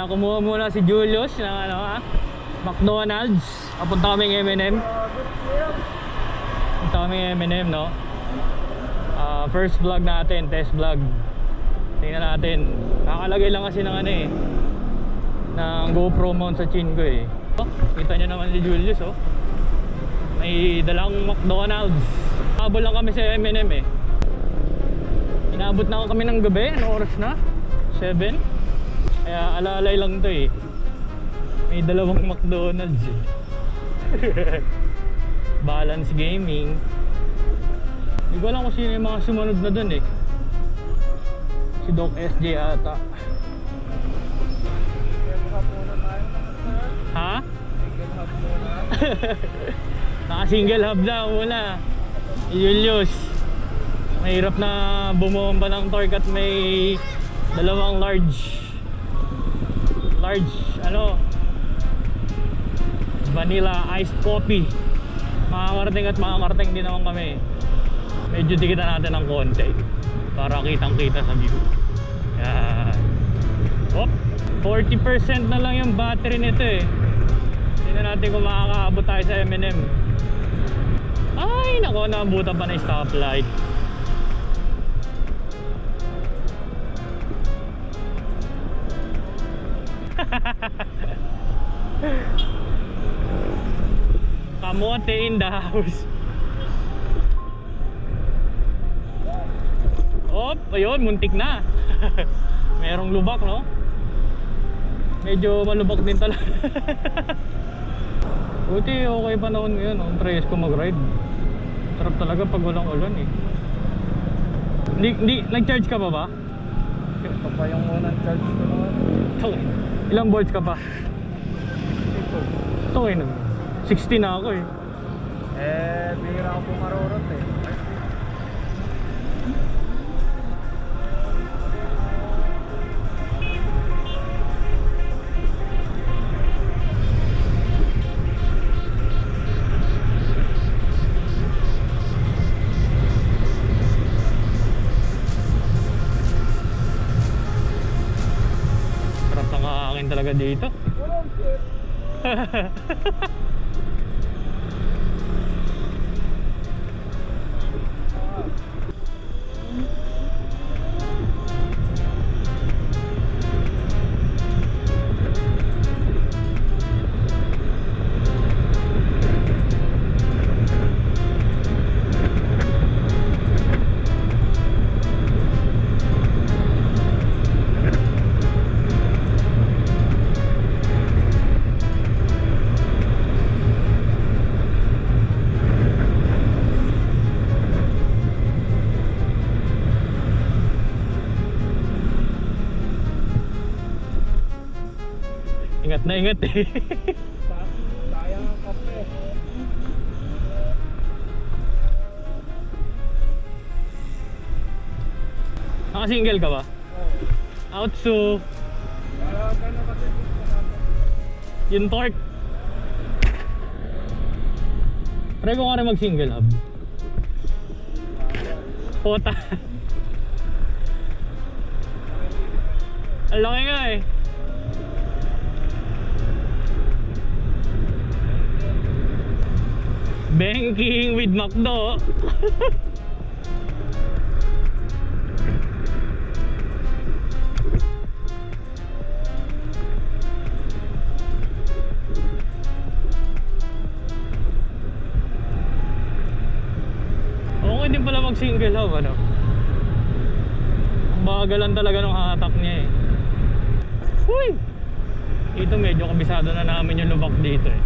Kumuha muna si Julius ng McDonald's. Papunta kaming M&M. Punta kaming M&M, no? First vlog natin, test vlog. Tingnan natin. Nakalagay lang kasi ng ng GoPro mount sa chin ko eh. Kita nyo naman si Julius, oh. May dalang McDonald's. Habol lang kami sa M&M eh. Inabot na kami ng gabi. Ano oras na? 7. Kaya alalay lang to eh. May dalawang McDonald's eh. Balance Gaming. Hindi ko alam kung sino yung mga sumunod na dun eh. Si Doc SJ ata. Ha? Naka-single hub na muna. Julius, mahirap na bumomba ng torque at may dalawang large vanilla iced coffee. Makakarating din naman kami. Medyo dikitan natin ng konti para kitang kita sa view. Yan. Hop, 40% na lang yung battery nito eh. Tingnan natin kung makakaabot tayo sa M&M. Ay nako, naabutan pa na yung stoplight. Kamote in the house. Op, ayun, muntik na. Merong lubak, no? Medyo malubak din talaga. Buti okay panahon ngayon, no? Tries ko mag-ride. Sarap talaga pag walang ulan eh. Nag-charge ka pa ba? Ito pa yung unang charge ko naman. Ilang volts ka pa? Ito eh, 60 na ako eh. Bihira ako pumarurot eh. Sarap ng hangin talaga dito. Ingat na ingat eh. Sayang ang kape. Naka-single ka ba? Oo. Outsu. Gano'n kasi gusto natin. Yung torque. Try ko nga rin mag-single hub. Pota. Ang laki nga eh. Banking with McDo. Okay din pala mag single hub ano. Bagalan talaga ng hatak niya eh. Uy! Ito medyo kabisado na namin yung lubak dito eh.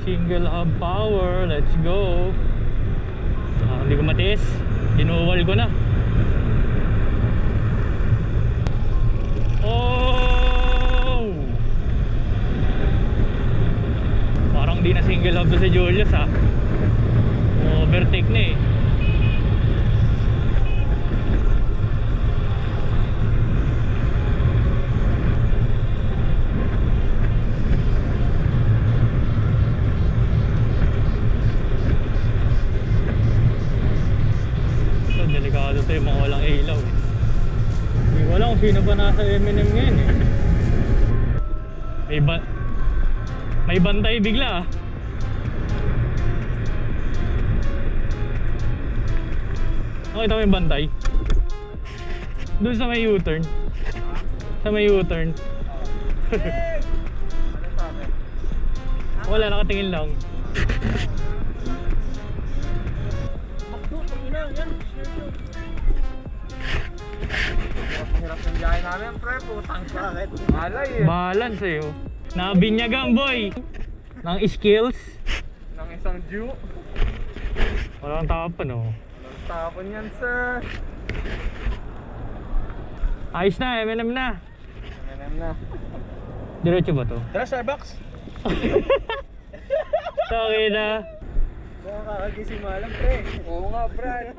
Single hub power, let's go. Hindi ko matiis, dinuwal ko na. Oh! Parang di na single hub to si Julius ha. Overtake na eh. Ito yung mga walang ilaw eh. Hindi ko alam kung sino pa nasa M&M ngayon eh. May bantay bigla ah. Nakita mo yung bantay? Doon sa may U-turn. Sa may U-turn. Ano sabi? Wala, nakatingin lang. Hirap ng biyahe namin, pre. Putang bakit? Malay eh. Balance eh oh. Nabinyagan boy. Ng skills. Ng isang Jew. Walang tapan oh. Walang tapon yan, sir. Ayos na, M&M na. M&M na. Diretso ba to? Tara, Starbucks. Okay na. Baka kakagising mo alam, pre. Oo nga, pre.